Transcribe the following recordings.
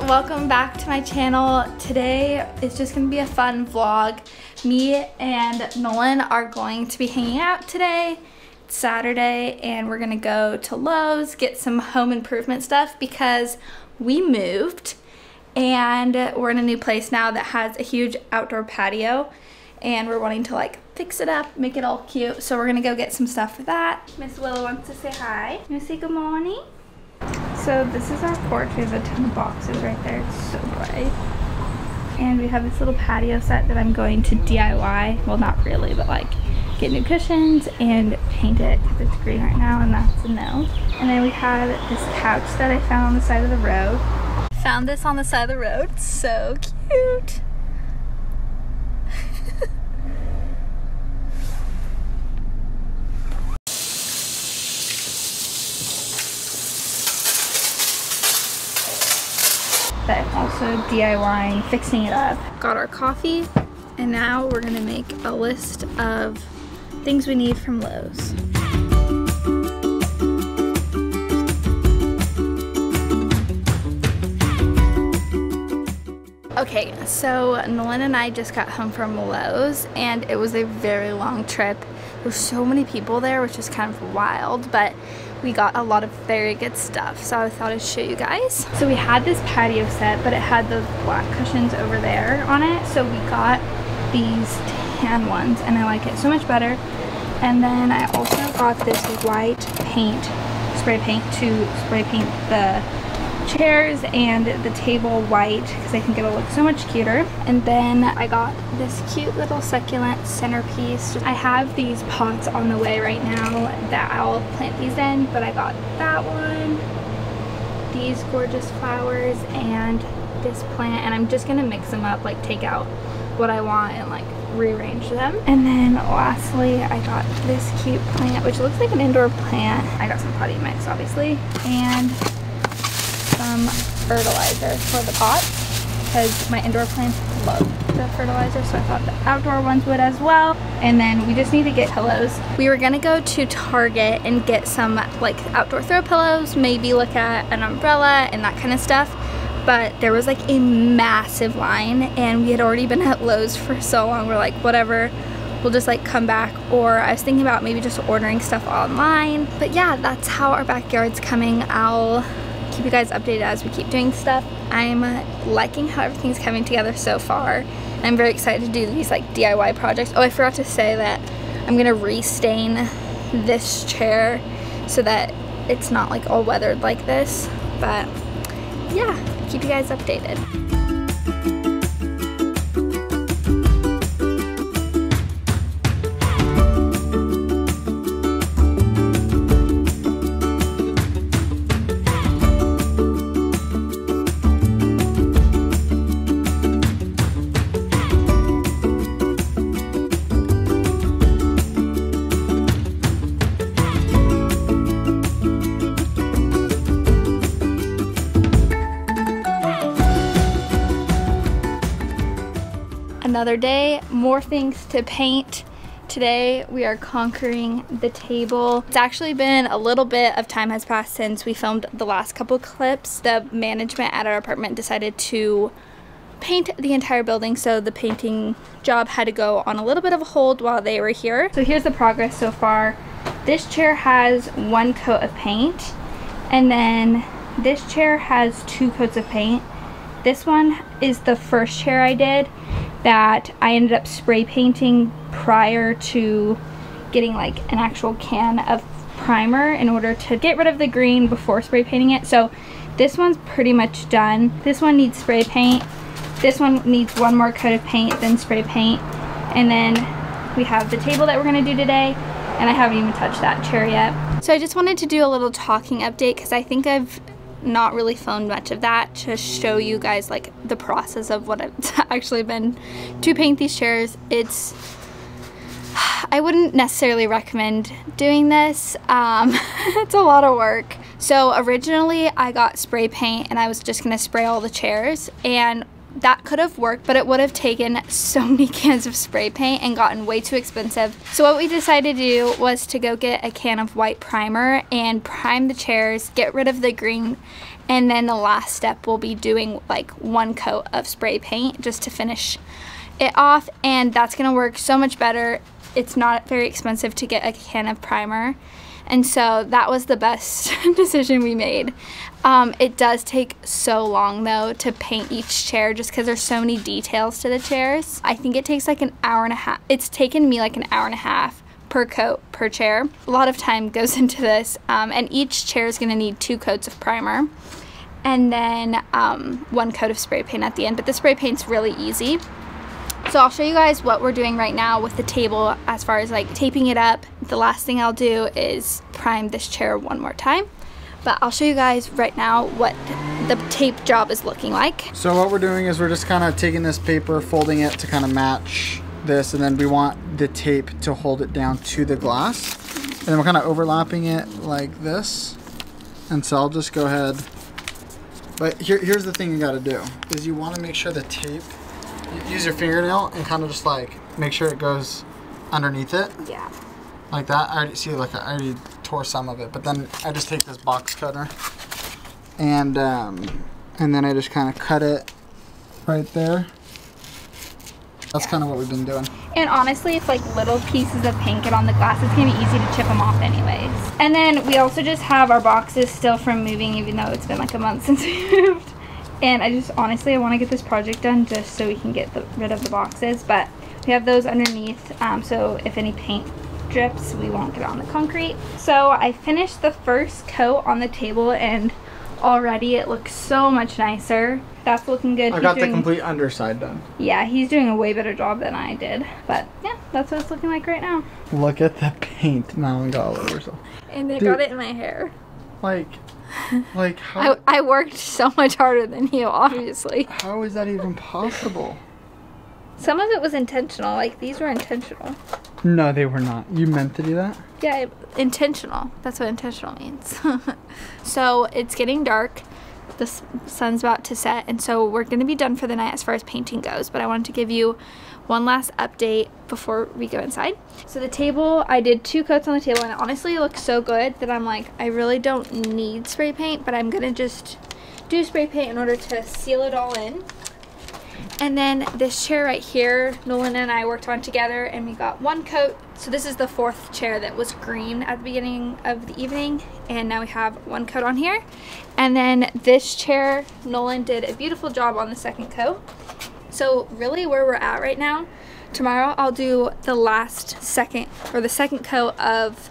welcome back to my channel. Today is just gonna be a fun vlog. Me and Nolan are going to be hanging out today. It's Saturday and we're gonna go to Lowe's, get some home improvement stuff because we moved and we're in a new place now that has a huge outdoor patio and we're wanting to like fix it up, make it all cute. So we're gonna go get some stuff for that. Miss Willow wants to say hi. You wanna say good morning? So this is our porch. We have a ton of boxes right there. It's so bright. And we have this little patio set that I'm going to DIY. Well, not really, but like get new cushions and paint it because it's green right now and that's a no. And then we have this couch that I found on the side of the road. Found this on the side of the road. It's so cute. But I'm also DIYing, fixing it up. Got our coffee, and now we're gonna make a list of things we need from Lowe's. Okay, so Nolan and I just got home from Lowe's, and it was a very long trip. There's so many people there, which is kind of wild, but we got a lot of very good stuff, so I thought I'd show you guys. So we had this patio set, but it had those black cushions over there on it, so we got these tan ones, and I like it so much better. And then I also got this white paint, spray paint, to spray paint the chairs and the table white because I think it'll look so much cuter. And then I got this cute little succulent centerpiece. I have these pots on the way right now that I'll plant these in, but I got that one, these gorgeous flowers, and this plant, and I'm just gonna mix them up, like take out what I want and like rearrange them. And then lastly I got this cute plant which looks like an indoor plant. I got some potty mix obviously, and some fertilizer for the pots because my indoor plants love the fertilizer, so I thought the outdoor ones would as well. And then we just need to get pillows. We were gonna go to Target and get some like outdoor throw pillows, maybe look at an umbrella and that kind of stuff, but there was like a massive line and we had already been at Lowe's for so long. We're like, whatever, we'll just like come back. Or I was thinking about maybe just ordering stuff online. But yeah, that's how our backyard's coming. I'll keep you guys updated as we keep doing stuff. I'm liking how everything's coming together so far, and I'm very excited to do these like DIY projects. Oh, I forgot to say that I'm gonna restain this chair so that it's not like all weathered like this. But yeah, keep you guys updated. Another day, more things to paint. Today we are conquering the table. It's actually been a little bit of time has passed since we filmed the last couple clips. The management at our apartment decided to paint the entire building, so the painting job had to go on a little bit of a hold while they were here. So here's the progress so far. This chair has one coat of paint, and then this chair has 2 coats of paint. This one is the first chair I did that I ended up spray painting prior to getting like an actual can of primer in order to get rid of the green before spray painting it. So this one's pretty much done. This one needs spray paint. This one needs one more coat of paint, then spray paint. And then we have the table that we're gonna do today, and I haven't even touched that chair yet. So I just wanted to do a little talking update because I think I've not really filmed much of that to show you guys like the process of what I've actually been to paint these chairs. I wouldn't necessarily recommend doing this. It's a lot of work. So originally I got spray paint and I was just gonna spray all the chairs, and that could have worked, but it would have taken so many cans of spray paint and gotten way too expensive. So what we decided to do was to go get a can of white primer and prime the chairs, get rid of the green, And then the last step will be doing like 1 coat of spray paint just to finish it off, and that's gonna work so much better. It's not very expensive to get a can of primer, and so that was the best decision we made. It does take so long though to paint each chair just because there's so many details to the chairs. I think it takes like an hour and a half. It's taken me like an hour and a half per coat per chair. A lot of time goes into this, and each chair is gonna need 2 coats of primer and then 1 coat of spray paint at the end, but the spray paint's really easy. So I'll show you guys what we're doing right now with the table as far as like taping it up. The last thing I'll do is prime this chair 1 more time, but I'll show you guys right now what the tape job is looking like. So what we're doing is we're just kind of taking this paper, folding it to kind of match this, and then we want the tape to hold it down to the glass. And then we're kind of overlapping it like this. And so I'll just go ahead. But here's the thing you got to do, is you want to make sure the tape, use your fingernail and kind of just like make sure it goes underneath it. Yeah. Like that. I already see, like I already tore some of it, but then I just take this box cutter and then I just kind of cut it right there. That's kind of what we've been doing. And honestly, if like little pieces of paint get on the glass, it's gonna be easy to chip them off anyways. And then we also just have our boxes still from moving, even though it's been like a month since we moved. And I just honestly, I want to get this project done just so we can get rid of the boxes. But we have those underneath, so if any paint drips, we won't get on the concrete. So I finished the first coat on the table, and already it looks so much nicer. That's looking good. I got the complete underside done. Yeah, he's doing a way better job than I did. But yeah, that's what it's looking like right now. Look at the paint. Madeline got all over herself. And they got it in my hair. Like how? I worked so much harder than you, obviously. How is that even possible? Some of it was intentional. Like, these were intentional. No, they were not. You meant to do that? Yeah, intentional. That's what intentional means. So it's getting dark. The sun's about to set, and so we're going to be done for the night as far as painting goes. But I wanted to give you one last update before we go inside. So the table, I did 2 coats on the table, and honestly it looks so good that I'm like, I really don't need spray paint, but I'm gonna just do spray paint in order to seal it all in. And then this chair right here, Nolan and I worked on together, and we got 1 coat. So this is the 4th chair that was green at the beginning of the evening, and now we have 1 coat on here. And then this chair, Nolan did a beautiful job on the 2nd coat. So really where we're at right now, tomorrow I'll do the second coat of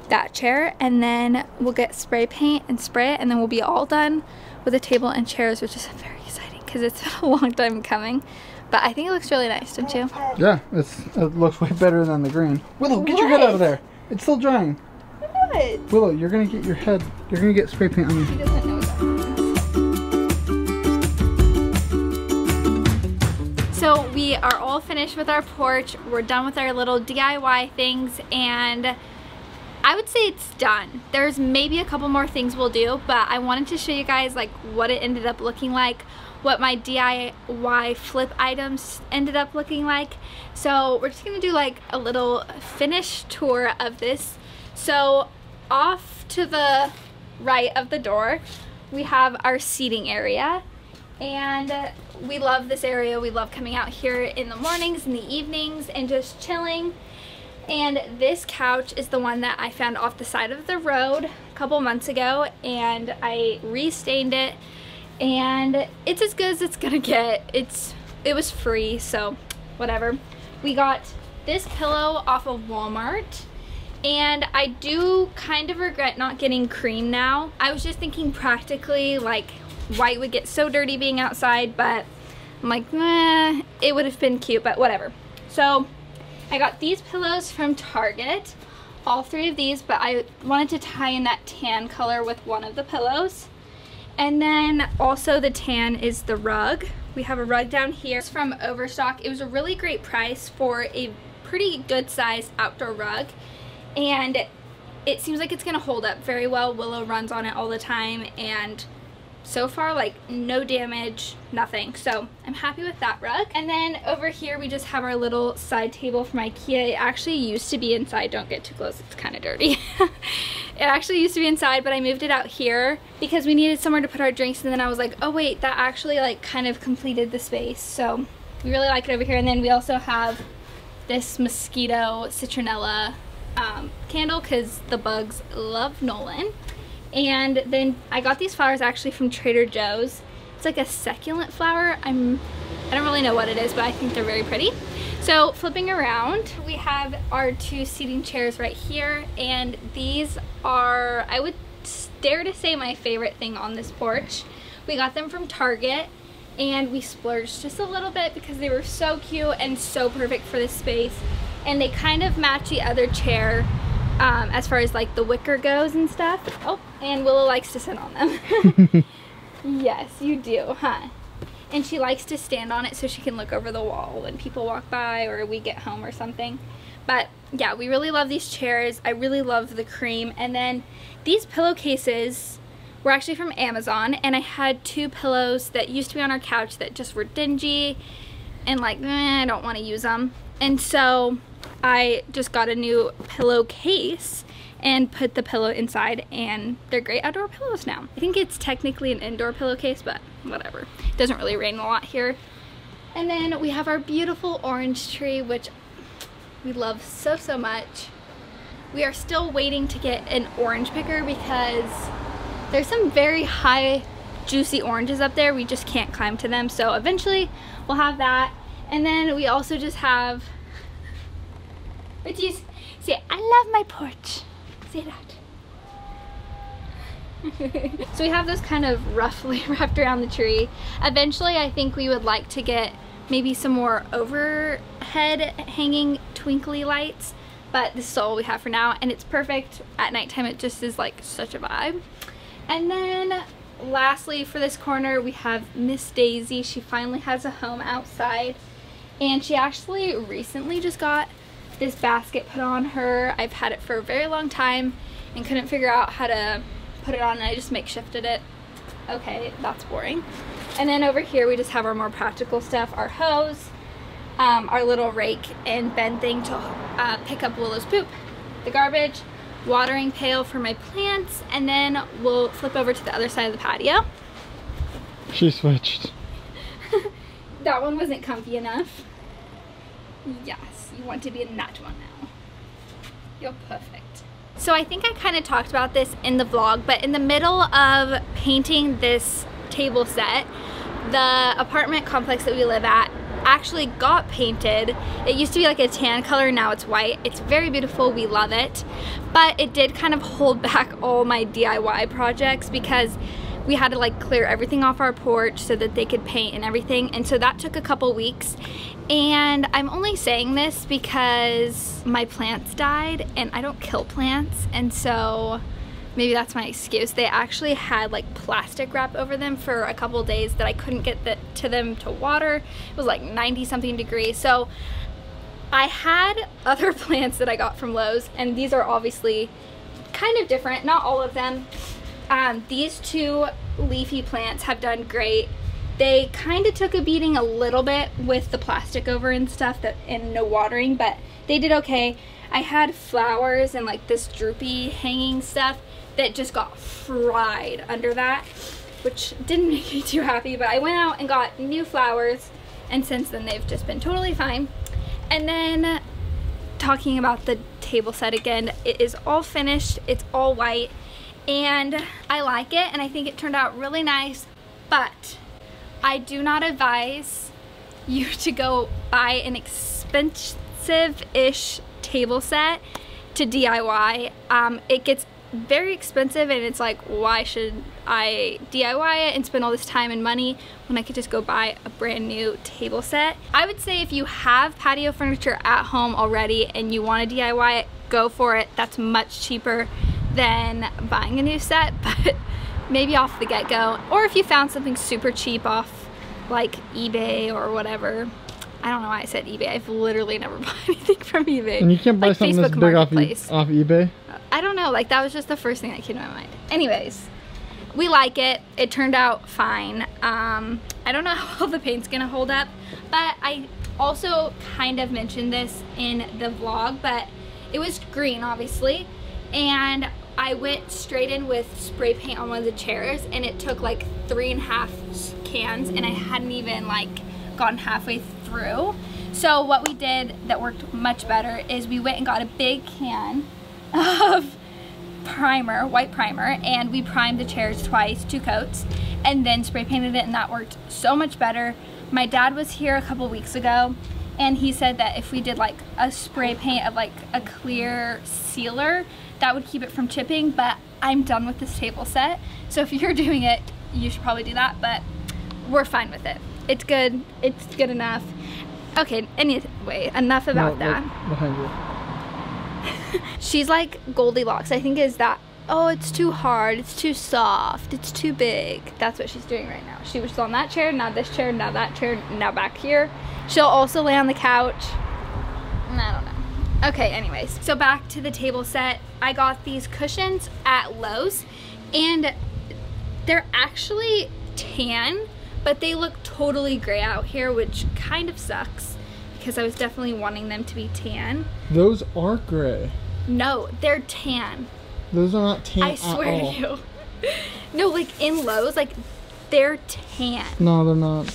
that chair, and then we'll get spray paint and spray it, and then we'll be all done with the table and chairs, which is very exciting because it's been a long time coming. But I think it looks really nice, don't you? Yeah, it looks way better than the green. Willow, get your head out of there. It's still drying. What? Willow, you're gonna get you're gonna get spray paint on you. He doesn't know that. So we are all finished with our porch. We're done with our little DIY things, and I would say it's done. There's maybe a couple more things we'll do, but I wanted to show you guys like what it ended up looking like, what my DIY flip items ended up looking like. So we're just gonna do like a little finish tour of this. So off to the right of the door, we have our seating area. And we love this area. We love coming out here in the mornings and the evenings and just chilling. And this couch is the one that I found off the side of the road a couple months ago, and I restained it, and it's as good as it's gonna get. It was free, so whatever. We got this pillow off of Walmart, and I do kind of regret not getting cream now. I was just thinking practically, like, white would get so dirty being outside, but I'm like, nah, it would have been cute, but whatever. So I got these pillows from Target, all 3 of these, but I wanted to tie in that tan color with one of the pillows. And then also the tan is the rug. We have a rug down here. It's from Overstock. It was a really great price for a pretty good sized outdoor rug, and it seems like it's gonna hold up very well. Willow runs on it all the time, and so far, like no damage, nothing. So I'm happy with that rug. And then over here we just have our little side table from IKEA. It actually used to be inside. Don't get too close, it's kind of dirty. It actually used to be inside, but I moved it out here because we needed somewhere to put our drinks, and then I was like, oh wait, that actually like kind of completed the space. So we really like it over here. And then we also have this mosquito citronella candle because the bugs love Nolan. And then I got these flowers actually from Trader Joe's. It's like a succulent flower. I don't really know what it is, but I think they're very pretty. So flipping around, we have our 2 seating chairs right here, and these are, I would dare to say, my favorite thing on this porch. We got them from Target, and we splurged just a little bit because they were so cute and so perfect for this space. And they kind of match the other chair as far as like the wicker goes and stuff. Oh, and Willow likes to sit on them. Yes, you do, huh? And she likes to stand on it so she can look over the wall when people walk by or we get home or something. But yeah, we really love these chairs. I really love the cream. And then these pillowcases were actually from Amazon, and I had 2 pillows that used to be on our couch that just were dingy and like, I don't want to use them. And so I just got a new pillowcase and put the pillow inside, and they're great outdoor pillows now. I think it's technically an indoor pillowcase, but whatever. It doesn't really rain a lot here. And then we have our beautiful orange tree, which we love so, so much. We are still waiting to get an orange picker because there's some very high juicy oranges up there. We just can't climb to them. So eventually we'll have that. And then we also just have, say, I love my porch. Say that. So we have those kind of roughly wrapped around the tree. Eventually I think we would like to get maybe some more overhead hanging twinkly lights, but this is all we have for now, and it's perfect at nighttime. It just is like such a vibe. And then lastly, for this corner, we have Miss Daisy. She finally has a home outside, and she actually recently just got this basket put on her. I've had it for a very long time and couldn't figure out how to put it on, and I just makeshifted it. Okay, that's boring. And then over here we just have our more practical stuff, our hose, our little rake and bend thing to pick up Willow's poop, the garbage, watering pail for my plants, and then we'll flip over to the other side of the patio. She switched. That one wasn't comfy enough. Yes, you want to be in that one now. You're perfect. So I think I kind of talked about this in the vlog, but in the middle of painting this table set, the apartment complex that we live at actually got painted. It used to be like a tan color, now it's white. It's very beautiful, we love it. But it did kind of hold back all my DIY projects because we had to like clear everything off our porch so that they could paint and everything. And so that took a couple weeks. And I'm only saying this because my plants died, and I don't kill plants, and so maybe that's my excuse. They actually had like plastic wrap over them for a couple days that I couldn't get to them to water. It was like 90 something degrees. So I had other plants that I got from Lowe's, and these are obviously kind of different, not all of them. These 2 leafy plants have done great. They kind of took a beating a little bit with the plastic over and stuff and no watering, but they did okay. I had flowers and like this droopy hanging stuff that just got fried under that, which didn't make me too happy, but I went out and got new flowers, and since then they've just been totally fine. And then talking about the table set again, it is all finished, it's all white, and I like it, and I think it turned out really nice, but I do not advise you to go buy an expensive-ish table set to DIY. It gets very expensive, and it's like, why should I DIY it and spend all this time and money when I could just go buy a brand new table set? I would say if you have patio furniture at home already and you want to DIY it, go for it. That's much cheaper than buying a new set, but maybe off the get-go, or if you found something super cheap off like eBay or whatever. I don't know why I said eBay. I've literally never bought anything from eBay. And you can't buy like something Facebook this big off eBay? I don't know, like that was just the first thing that came to my mind. Anyways, we like it. It turned out fine. I don't know how the paint's gonna hold up, but I also kind of mentioned this in the vlog, but it was green obviously, and I went straight in with spray paint on one of the chairs, and it took like 3.5 cans, and I hadn't even like gotten halfway through. So what we did that worked much better is we went and got a big can of primer, white primer, and we primed the chairs twice, 2 coats, and then spray painted it, and that worked so much better. My dad was here a couple weeks ago, and he said that if we did like a spray paint of like a clear sealer, that would keep it from chipping, but I'm done with this table set. So if you're doing it, you should probably do that, but we're fine with it. It's good. It's good enough. Okay, anyway, enough about that. Behind you. She's like Goldilocks, I think, is that, oh, it's too hard, it's too soft, it's too big. That's what she's doing right now. She was on that chair, now this chair, now that chair, now back here. She'll also lay on the couch. I don't know. Okay, anyways, so back to the table set. I got these cushions at Lowe's, and they're actually tan, but they look totally gray out here, which kind of sucks because I was definitely wanting them to be tan. Those are gray. No, they're tan. Those are not tan I swear at all. to you. No, like in Lowe's, like they're tan. No, they're not.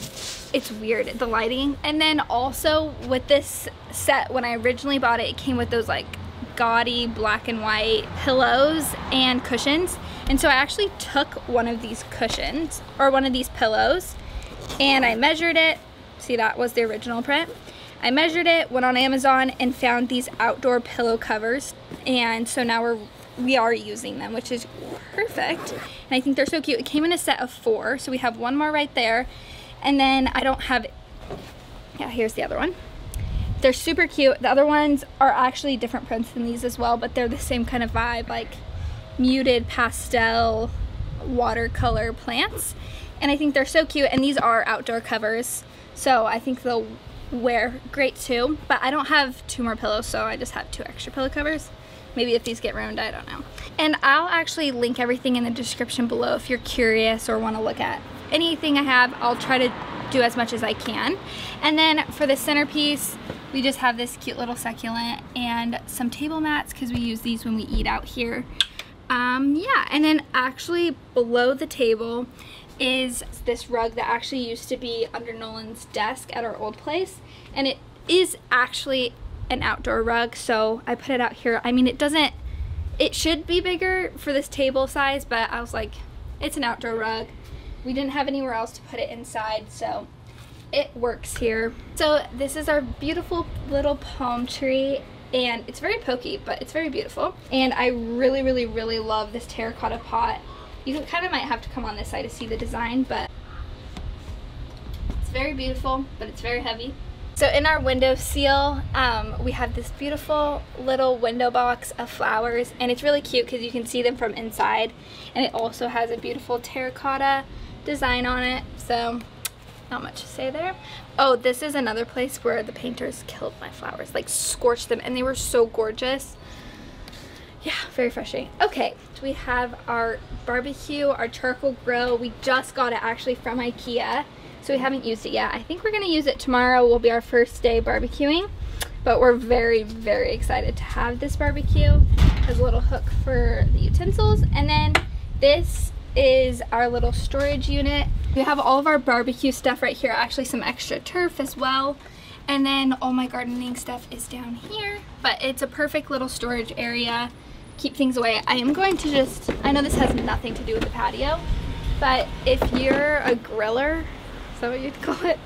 It's weird, the lighting. And then also with this set, when I originally bought it, it came with those like gaudy black and white pillows and cushions. And so I actually took one of these cushions, or one of these pillows, and I measured it. See, that was the original print. I measured it, went on Amazon, and found these outdoor pillow covers. And so now we are using them, which is perfect. And I think they're so cute. It came in a set of 4, so we have one more right there. And then I don't have, yeah, here's the other one. They're super cute. The other ones are actually different prints than these as well, but they're the same kind of vibe, like muted pastel watercolor plants. And I think they're so cute, and these are outdoor covers, so I think they'll wear great too. But I don't have 2 more pillows, so I just have 2 extra pillow covers. Maybe if these get ruined, I don't know. And I'll actually link everything in the description below if you're curious or want to look at anything I have. I'll try to do as much as I can. And then for the centerpiece, we just have this cute little succulent and some table mats, because we use these when we eat out here. Yeah, and then actually below the table is this rug that actually used to be under Nolan's desk at our old place, and it is actually an outdoor rug, so I put it out here. I mean, it should be bigger for this table size, but I was like, it's an outdoor rug. We didn't have anywhere else to put it inside, so it works here. So this is our beautiful little palm tree, and it's very pokey, but it's very beautiful. And I really, really, really love this terracotta pot. You kind of might have to come on this side to see the design, but it's very beautiful, but it's very heavy. So in our window seal, we have this beautiful little window box of flowers, and it's really cute because you can see them from inside, and it also has a beautiful terracotta design on it, so not much to say there. Oh, this is another place where the painters killed my flowers, like scorched them, and they were so gorgeous. Yeah, very frustrating. Okay, so we have our barbecue, our charcoal grill. We just got it actually from IKEA, so we haven't used it yet. I think we're gonna use it tomorrow. Will be our first day barbecuing, but we're very, very excited to have this barbecue. Has a little hook for the utensils, and then this is our little storage unit. We have all of our barbecue stuff right here, actually some extra turf as well, and then all my gardening stuff is down here, but it's a perfect little storage area. Keep things away. I am going to just, I know this has nothing to do with the patio, but if you're a griller, is that what you'd call it?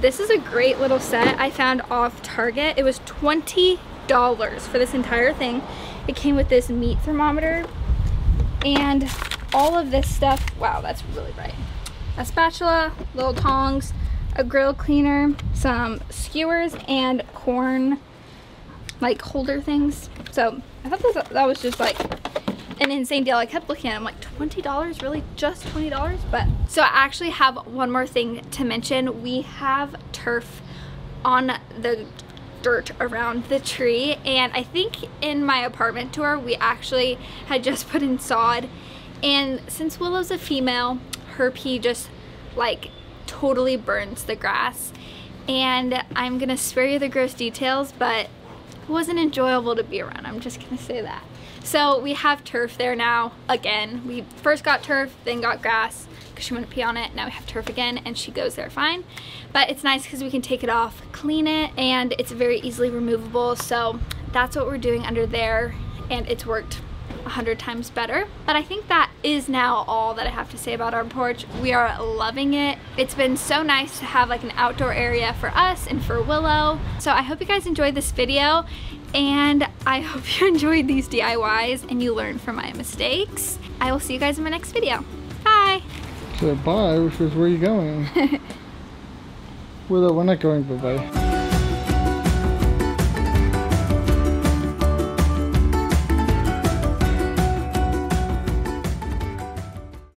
This is a great little set I found off Target. It was $20 for this entire thing. It came with this meat thermometer and all of this stuff. Wow, that's really bright. A spatula, little tongs, a grill cleaner, some skewers, and corn like holder things. So I thought that was just like an insane deal. I kept looking at it, I'm like, $20? Really? Just $20? But so I actually have one more thing to mention. We have turf on the dirt around the tree, and I think in my apartment tour we actually had just put in sod, And since Willow's a female, her pee just like totally burns the grass. And I'm gonna spare you the gross details, but it wasn't enjoyable to be around. I'm just gonna say that. So we have turf there now again. We first got turf, then got grass because she wanted to pee on it. Now we have turf again and she goes there fine. But it's nice because we can take it off, clean it, and it's very easily removable. So that's what we're doing under there, and it's worked 100 times better. But I think that is now all that I have to say about our porch. We are loving it. It's been so nice to have like an outdoor area for us and for Willow. So I hope you guys enjoyed this video, and I hope you enjoyed these DIYs and you learned from my mistakes. I will see you guys in my next video. Bye. So bye, which was where are you going? Willow, we're not going bye-bye.